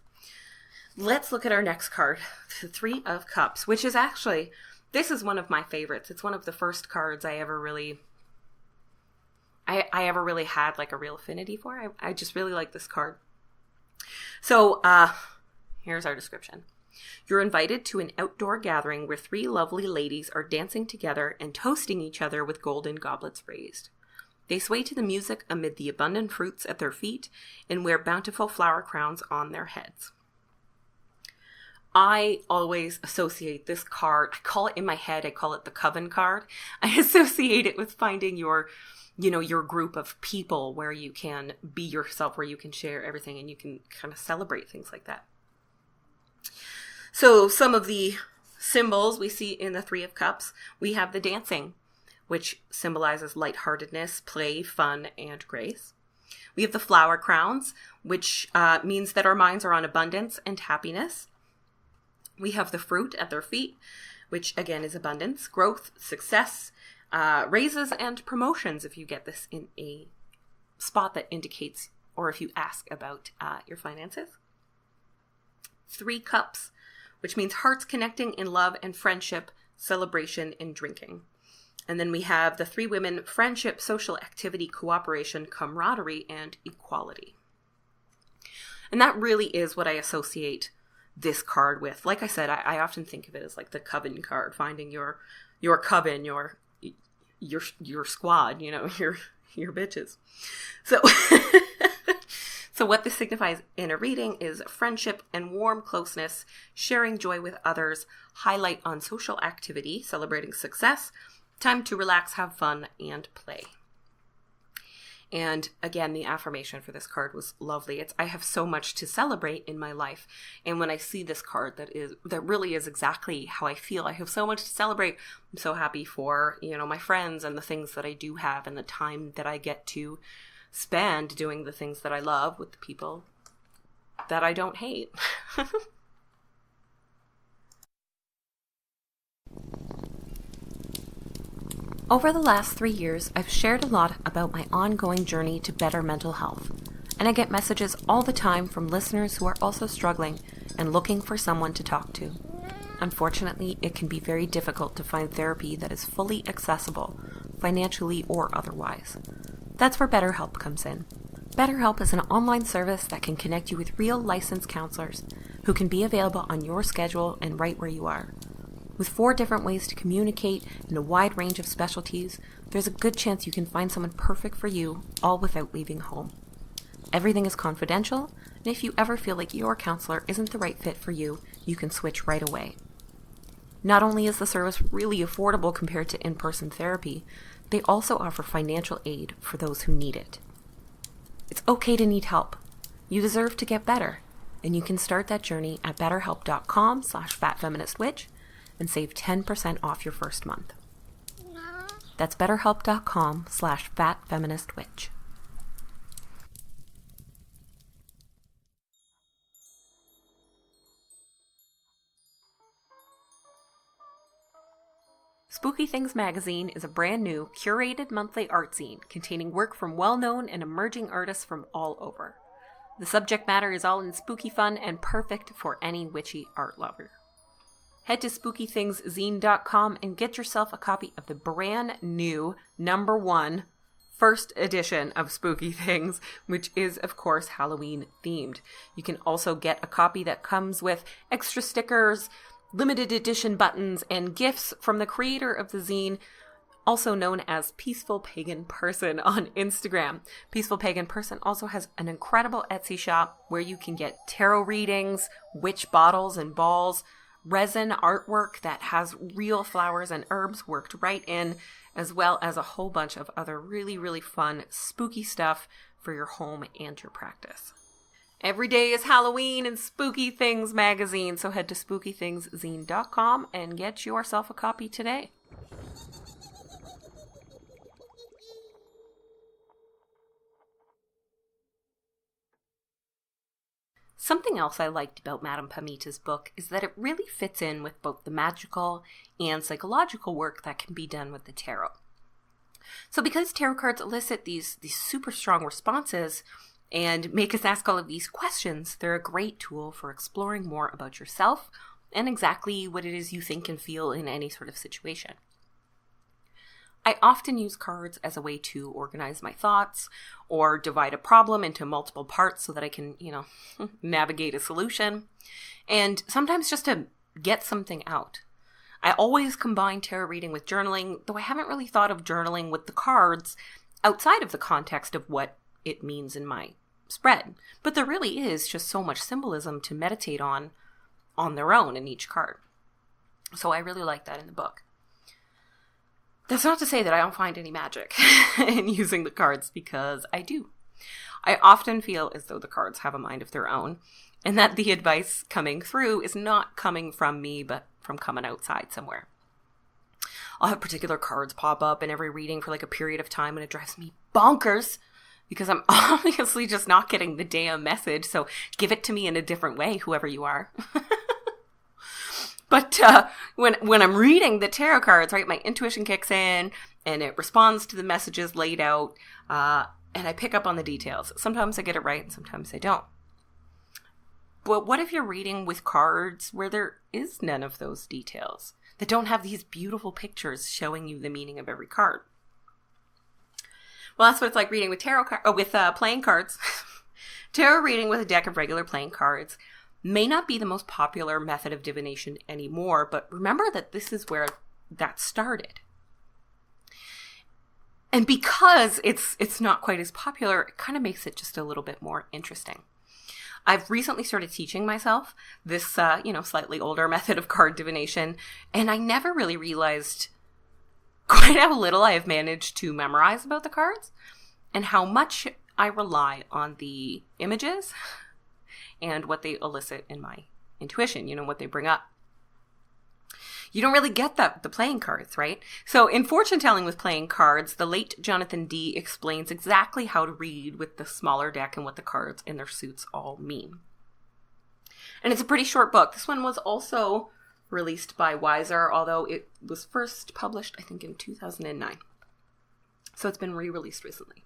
S1: Let's look at our next card, the Three of Cups, which is actually, this is one of my favorites. It's one of the first cards I ever really had like a real affinity for. I just really like this card. So here's our description. You're invited to an outdoor gathering where three lovely ladies are dancing together and toasting each other with golden goblets raised. They sway to the music amid the abundant fruits at their feet and wear bountiful flower crowns on their heads. I always associate this card, I call it the coven card. I associate it with finding your group of people where you can be yourself, where you can share everything and you can kind of celebrate things like that. So some of the symbols we see in the Three of Cups, we have the dancing, which symbolizes lightheartedness, play, fun, and grace. We have the flower crowns, which means that our minds are on abundance and happiness. We have the fruit at their feet, which again is abundance, growth, success, raises, and promotions if you get this in a spot that indicates, or if you ask about your finances. 3 cups, which means hearts connecting in love and friendship, celebration, and drinking. And then we have the 3 women, friendship, social activity, cooperation, camaraderie, and equality. And that really is what I associate this card with. Like I said, I often think of it as like the coven card, finding your coven, your squad, your bitches. So So what this signifies in a reading is friendship and warm closeness, sharing joy with others, highlight on social activity, celebrating success, time to relax, have fun, and play. And again, the affirmation for this card was lovely. I have so much to celebrate in my life. And when I see this card that really is exactly how I feel. I have so much to celebrate. I'm so happy for, my friends and the things that I do have and the time that I get to spend doing the things that I love with the people that I don't hate. Over the last 3 years, I've shared a lot about my ongoing journey to better mental health, and I get messages all the time from listeners who are also struggling and looking for someone to talk to. Unfortunately, it can be very difficult to find therapy that is fully accessible, financially or otherwise. That's where BetterHelp comes in. BetterHelp is an online service that can connect you with real licensed counselors who can be available on your schedule and right where you are. With 4 different ways to communicate and a wide range of specialties, there's a good chance you can find someone perfect for you, all without leaving home. Everything is confidential, and if you ever feel like your counselor isn't the right fit for you, you can switch right away. Not only is the service really affordable compared to in-person therapy, they also offer financial aid for those who need it. It's okay to need help. You deserve to get better, and you can start that journey at betterhelp.com/fatfeministwitch and save 10% off your first month. That's betterhelp.com/fatfeministwitch. Spooky Things magazine is a brand new, curated monthly art zine containing work from well-known and emerging artists from all over. The subject matter is all in spooky fun and perfect for any witchy art lover. Head to spookythingszine.com and get yourself a copy of the brand new #1 first edition of Spooky Things, which is, of course, Halloween themed. You can also get a copy that comes with extra stickers, limited edition buttons, and gifts from the creator of the zine, also known as Peaceful Pagan Person on Instagram. Peaceful Pagan Person also has an incredible Etsy shop where you can get tarot readings, witch bottles and balls, resin artwork that has real flowers and herbs worked right in, as well as a whole bunch of other really, really fun, spooky stuff for your home and your practice. Every day is Halloween in Spooky Things magazine, so head to spookythingszine.com and get yourself a copy today. Something else I liked about Madame Pamita's book is that it really fits in with both the magical and psychological work that can be done with the tarot. So because tarot cards elicit these super strong responses and make us ask all of these questions, they're a great tool for exploring more about yourself and exactly what it is you think and feel in any sort of situation. I often use cards as a way to organize my thoughts or divide a problem into multiple parts so that I can, navigate a solution, and sometimes just to get something out. I always combine tarot reading with journaling, though I haven't really thought of journaling with the cards outside of the context of what it means in my spread. But there really is just so much symbolism to meditate on their own in each card. So I really like that in the book. That's not to say that I don't find any magic in using the cards, because I do. I often feel as though the cards have a mind of their own, and that the advice coming through is not coming from me, but from coming outside somewhere. I'll have particular cards pop up in every reading for like a period of time, and it drives me bonkers because I'm obviously just not getting the damn message. So give it to me in a different way, whoever you are. But when I'm reading the tarot cards, right, my intuition kicks in and it responds to the messages laid out, and I pick up on the details. Sometimes I get it right and sometimes I don't. But what if you're reading with cards where there is none of those details, that don't have these beautiful pictures showing you the meaning of every card? Well, that's what it's like reading with playing cards. Tarot reading with a deck of regular playing cards may not be the most popular method of divination anymore, but remember that this is where that started. And because it's not quite as popular, it kind of makes it just a little bit more interesting. I've recently started teaching myself this, slightly older method of card divination, and I never really realized quite how little I have managed to memorize about the cards and how much I rely on the images and what they elicit in my intuition, what they bring up. You don't really get the playing cards, right? So in fortune telling with playing cards, the late Jonathan Dee explains exactly how to read with the smaller deck and what the cards and their suits all mean. And it's a pretty short book. This one was also released by Weiser, although it was first published, I think, in 2009. So it's been re-released recently.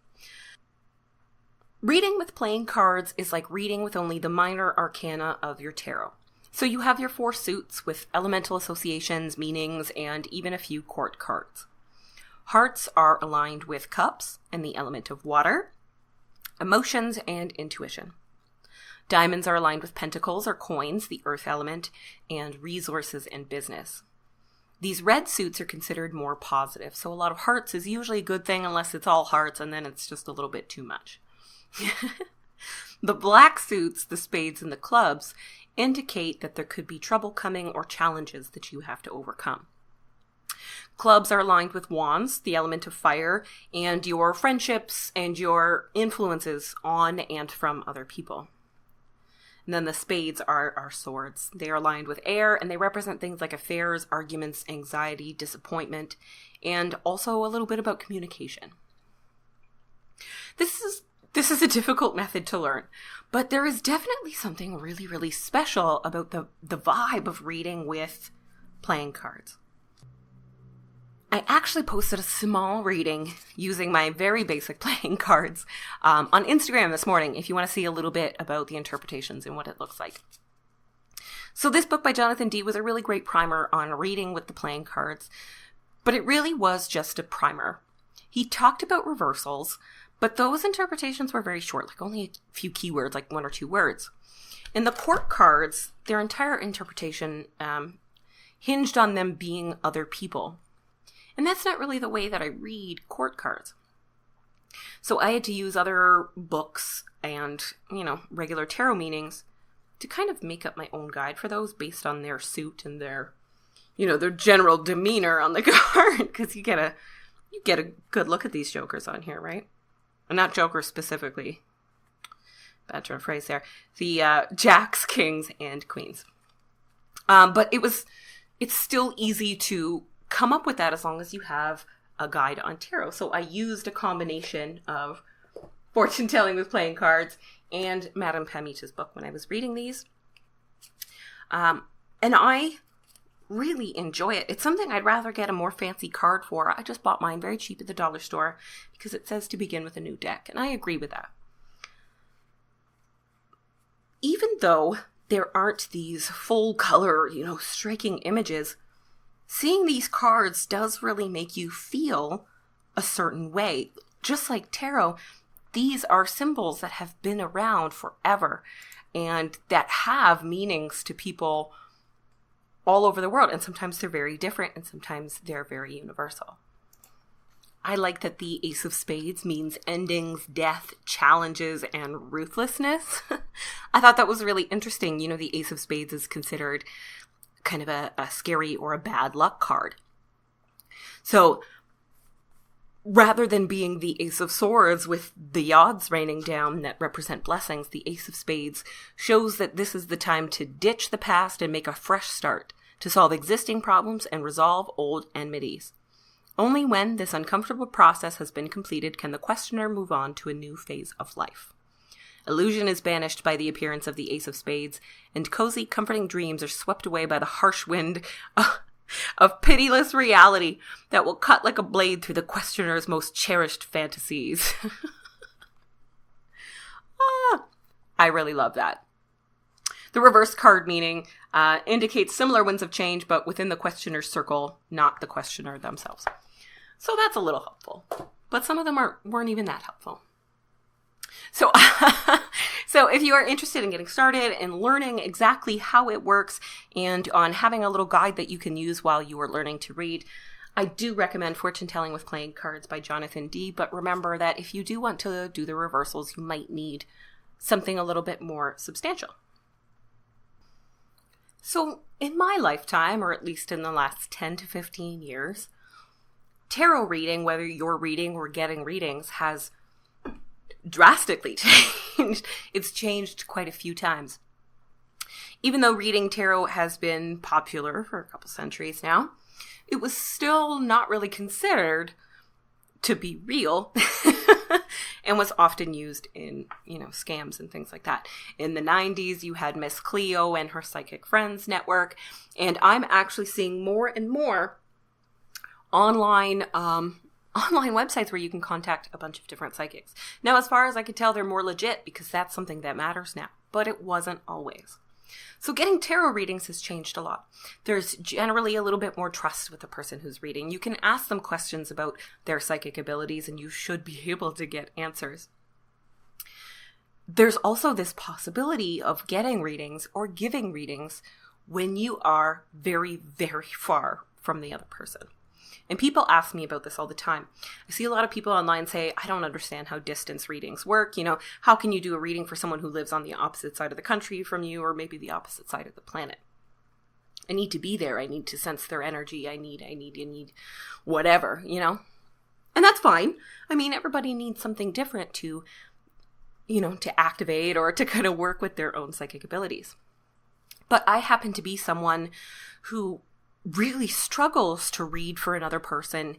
S1: Reading with playing cards is like reading with only the minor arcana of your tarot. So you have your 4 suits with elemental associations, meanings, and even a few court cards. Hearts are aligned with cups and the element of water, emotions, and intuition. Diamonds are aligned with pentacles or coins, the earth element, and resources and business. These red suits are considered more positive, so a lot of hearts is usually a good thing unless it's all hearts, and then it's just a little bit too much. The black suits, the spades and the clubs, indicate that there could be trouble coming or challenges that you have to overcome. Clubs are aligned with wands, the element of fire, and your friendships and your influences on and from other people. And then the spades are swords. They are aligned with air, and they represent things like affairs, arguments, anxiety, disappointment, and also a little bit about communication. This is a difficult method to learn, but there is definitely something really, really special about the vibe of reading with playing cards. I actually posted a small reading using my very basic playing cards on Instagram this morning if you want to see a little bit about the interpretations and what it looks like. So this book by Jonathan Dee was a really great primer on reading with the playing cards, but it really was just a primer. He talked about reversals, but those interpretations were very short, like only a few keywords, like 1 or 2 words. In the court cards, their entire interpretation hinged on them being other people. And that's not really the way that I read court cards. So I had to use other books and, regular tarot meanings to kind of make up my own guide for those based on their suit and their general demeanor on the card. Because you get a good look at these jokers on here, right? Not jokers specifically. Bad turn of phrase there. The jacks, kings, and queens. But it's still easy to come up with that as long as you have a guide on tarot. So I used a combination of fortune telling with playing cards and Madame Pamita's book when I was reading these. And I really enjoy it. It's something I'd rather get a more fancy card for. I just bought mine very cheap at the dollar store because it says to begin with a new deck, and I agree with that. Even though there aren't these full color, striking images, seeing these cards does really make you feel a certain way. Just like tarot, these are symbols that have been around forever and that have meanings to people all over the world. And sometimes they're very different and sometimes they're very universal. I like that the Ace of Spades means endings, death, challenges, and ruthlessness. I thought that was really interesting. The Ace of Spades is considered kind of a scary or a bad luck card. So rather than being the Ace of Swords with the odds raining down that represent blessings, the Ace of Spades shows that this is the time to ditch the past and make a fresh start, to solve existing problems and resolve old enmities. Only when this uncomfortable process has been completed can the questioner move on to a new phase of life. Illusion is banished by the appearance of the Ace of Spades, and cozy, comforting dreams are swept away by the harsh wind of pitiless reality that will cut like a blade through the questioner's most cherished fantasies. I really love that. The reverse card meaning indicates similar winds of change, but within the questioner's circle, not the questioner themselves. So that's a little helpful, but some of them weren't even that helpful. So if you are interested in getting started and learning exactly how it works and on having a little guide that you can use while you are learning to read, I do recommend Fortune Telling with Playing Cards by Jonathan D., but remember that if you do want to do the reversals, you might need something a little bit more substantial. So in my lifetime, or at least in the last 10 to 15 years, tarot reading, whether you're reading or getting readings, has drastically changed. It's changed quite a few times. Even though reading tarot has been popular for a couple centuries now, it was still not really considered to be real and was often used in, scams and things like that. In the 90s, you had Miss Cleo and her Psychic Friends network, and I'm actually seeing more and more online websites where you can contact a bunch of different psychics. Now, as far as I could tell, they're more legit because that's something that matters now, but it wasn't always. So getting tarot readings has changed a lot. There's generally a little bit more trust with the person who's reading. You can ask them questions about their psychic abilities and you should be able to get answers. There's also this possibility of getting readings or giving readings when you are very, very far from the other person. And people ask me about this all the time. I see a lot of people online say, I don't understand how distance readings work. How can you do a reading for someone who lives on the opposite side of the country from you, or maybe the opposite side of the planet? I need to be there. I need to sense their energy. I need whatever, And that's fine. I mean, everybody needs something different to activate or to kind of work with their own psychic abilities. But I happen to be someone who really struggles to read for another person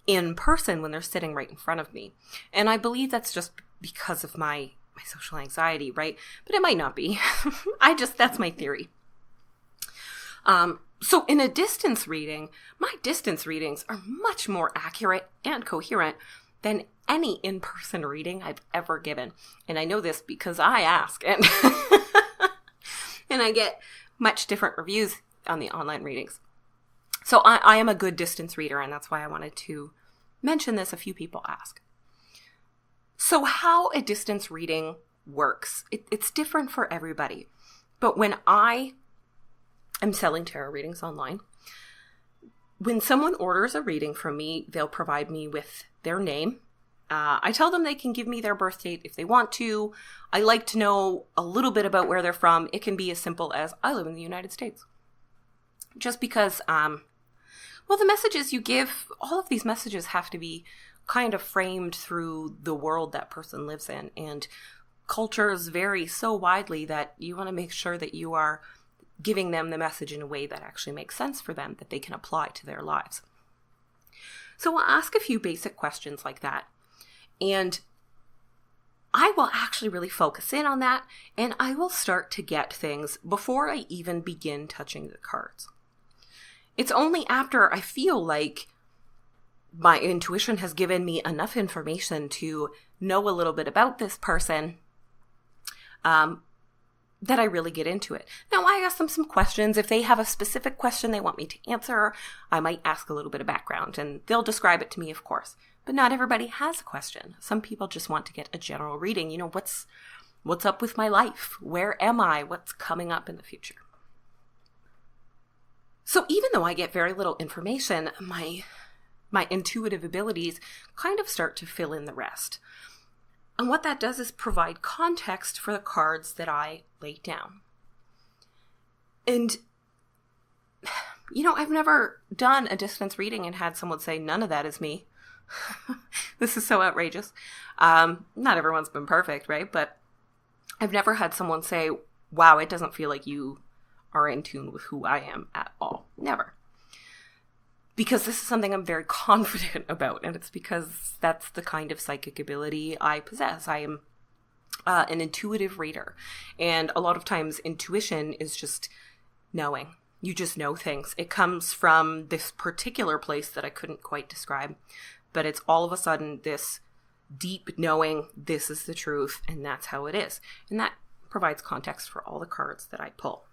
S1: in person when they're sitting right in front of me. And I believe that's just because of my social anxiety, right? But it might not be. That's my theory. So in a distance reading, my distance readings are much more accurate and coherent than any in-person reading I've ever given. And I know this because I ask and I get much different reviews on the online readings. So I am a good distance reader, and that's why I wanted to mention this. A few people ask. So how a distance reading works, it's different for everybody. But when I am selling tarot readings online, when someone orders a reading from me, they'll provide me with their name. I tell them they can give me their birth date if they want to. I like to know a little bit about where they're from. It can be as simple as, I live in the United States. Just because, the messages you give, all of these messages have to be kind of framed through the world that person lives in. And cultures vary so widely that you want to make sure that you are giving them the message in a way that actually makes sense for them, that they can apply to their lives. So I'll ask a few basic questions like that. And I will actually really focus in on that, and I will start to get things before I even begin touching the cards. It's only after I feel like my intuition has given me enough information to know a little bit about this person that I really get into it. Now, I ask them some questions. If they have a specific question they want me to answer, I might ask a little bit of background, and they'll describe it to me, of course. But not everybody has a question. Some people just want to get a general reading. What's up with my life? Where am I? What's coming up in the future? So even though I get very little information, my intuitive abilities kind of start to fill in the rest. And what that does is provide context for the cards that I lay down. And, I've never done a distance reading and had someone say, none of that is me. This is so outrageous. Not everyone's been perfect, right? But I've never had someone say, wow, it doesn't feel like you are in tune with who I am at all. Never. Because this is something I'm very confident about, and it's because that's the kind of psychic ability I possess. I am an intuitive reader, and a lot of times intuition is just knowing. You just know things. It comes from this particular place that I couldn't quite describe, but it's all of a sudden this deep knowing, this is the truth, and that's how it is. And that provides context for all the cards that I pull.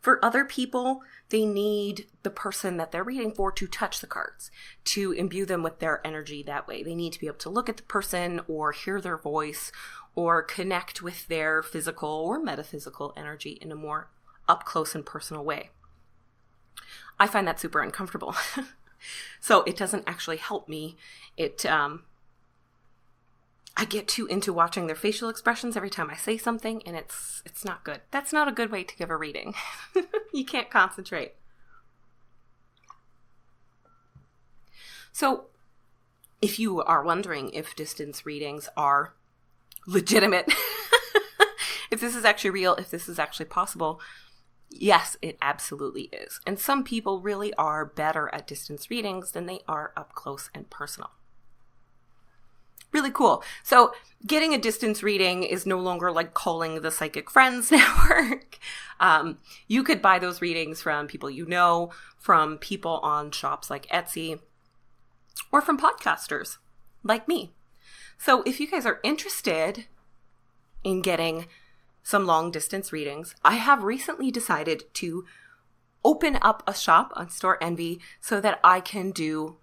S1: For other people, they need the person that they're reading for to touch the cards, to imbue them with their energy that way. They need to be able to look at the person or hear their voice or connect with their physical or metaphysical energy in a more up close and personal way. I find that super uncomfortable. So it doesn't actually help me. I get too into watching their facial expressions every time I say something, and it's not good. That's not a good way to give a reading. You can't concentrate. So if you are wondering if distance readings are legitimate, if this is actually real, if this is actually possible, yes, it absolutely is. And some people really are better at distance readings than they are up close and personal. Really cool. So getting a distance reading is no longer like calling the Psychic Friends network. You could buy those readings from people you know, from people on shops like Etsy, or from podcasters like me. So if you guys are interested in getting some long distance readings, I have recently decided to open up a shop on Store Envy so that I can do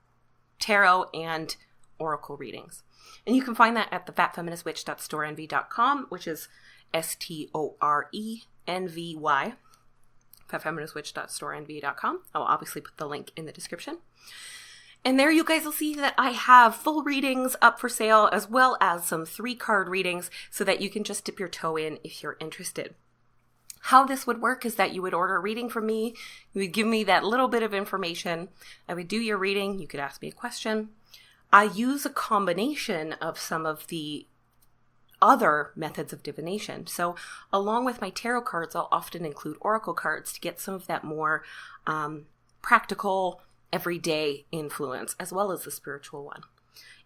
S1: tarot and oracle readings. And you can find that at the fatfeministwitch.storeenvy.com, which is STORENVY, fatfeministwitch.storeenvy.com. I'll obviously put the link in the description. And there you guys will see that I have full readings up for sale, as well as some 3-card readings, so that you can just dip your toe in if you're interested. How this would work is that you would order a reading from me. You would give me that little bit of information. I would do your reading. You could ask me a question. I use a combination of some of the other methods of divination. So along with my tarot cards, I'll often include oracle cards to get some of that more practical, everyday influence, as well as the spiritual one.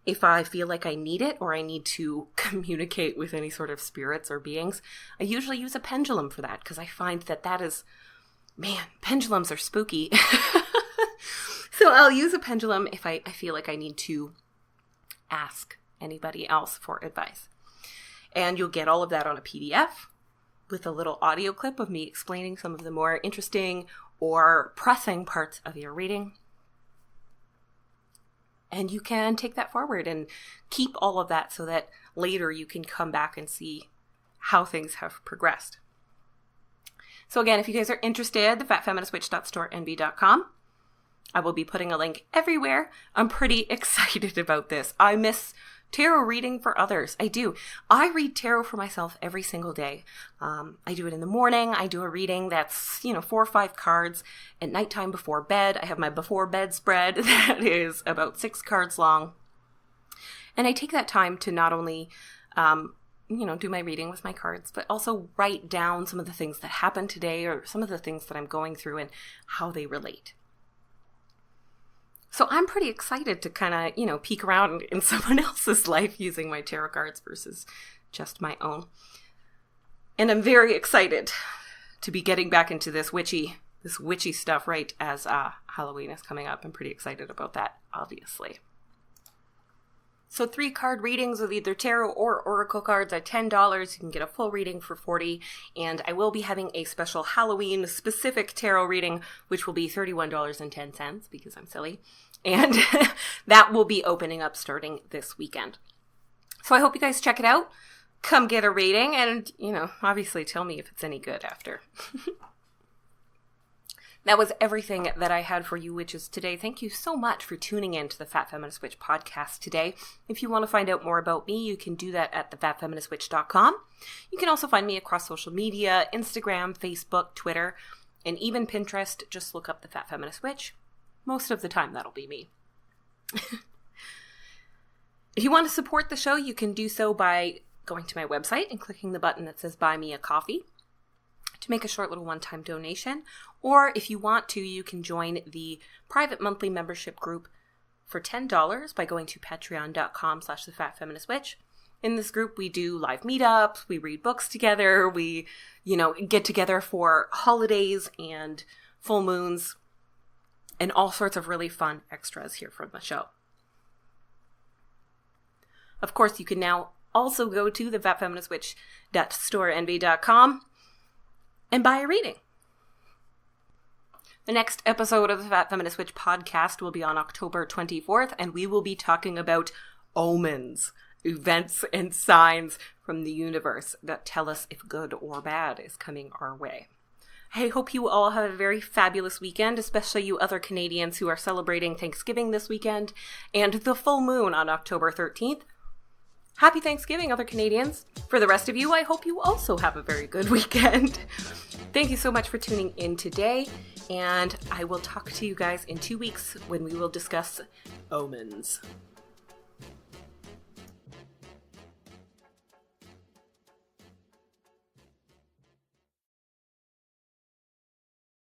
S1: If I feel like I need it, or I need to communicate with any sort of spirits or beings, I usually use a pendulum for that, because I find that is, man, pendulums are spooky. So I'll use a pendulum if I feel like I need to ask anybody else for advice. And you'll get all of that on a PDF with a little audio clip of me explaining some of the more interesting or pressing parts of your reading. And you can take that forward and keep all of that so that later you can come back and see how things have progressed. So again, if you guys are interested, thefatfeministwitch.storeenvy.com. I will be putting a link everywhere. I'm pretty excited about this. I miss tarot reading for others. I do. I read tarot for myself every single day. I do it in the morning. I do a reading that's, 4 or 5 cards. At nighttime before bed, I have my before bed spread that is about 6 cards long. And I take that time to not only, do my reading with my cards, but also write down some of the things that happened today, or some of the things that I'm going through and how they relate. So I'm pretty excited to kind of, peek around in someone else's life using my tarot cards versus just my own. And I'm very excited to be getting back into this witchy stuff right as Halloween is coming up. I'm pretty excited about that, obviously. So 3-card readings with either tarot or oracle cards are $10. You can get a full reading for $40. And I will be having a special Halloween specific tarot reading, which will be $31.10 because I'm silly. And that will be opening up starting this weekend. So I hope you guys check it out. Come get a reading and, obviously tell me if it's any good after. That was everything that I had for you witches today. Thank you so much for tuning in to the Fat Feminist Witch podcast today. If you want to find out more about me, you can do that at thefatfeministwitch.com. You can also find me across social media, Instagram, Facebook, Twitter, and even Pinterest. Just look up the Fat Feminist Witch. Most of the time, that'll be me. If you want to support the show, you can do so by going to my website and clicking the button that says Buy Me a Coffee to make a short little one-time donation. Or if you want to, you can join the private monthly membership group for $10 by going to patreon.com/thefatfeministwitch. In this group, we do live meetups, we read books together, we, get together for holidays and full moons, and all sorts of really fun extras here from the show. Of course, you can now also go to thefatfeministwitch.storeenvy.com and buy a reading. The next episode of the Fat Feminist Witch podcast will be on October 24th, and we will be talking about omens, events and signs from the universe that tell us if good or bad is coming our way. I hope you all have a very fabulous weekend, especially you other Canadians who are celebrating Thanksgiving this weekend and the full moon on October 13th. Happy Thanksgiving, other Canadians. For the rest of you, I hope you also have a very good weekend. Thank you so much for tuning in today, and I will talk to you guys in 2 weeks when we will discuss omens.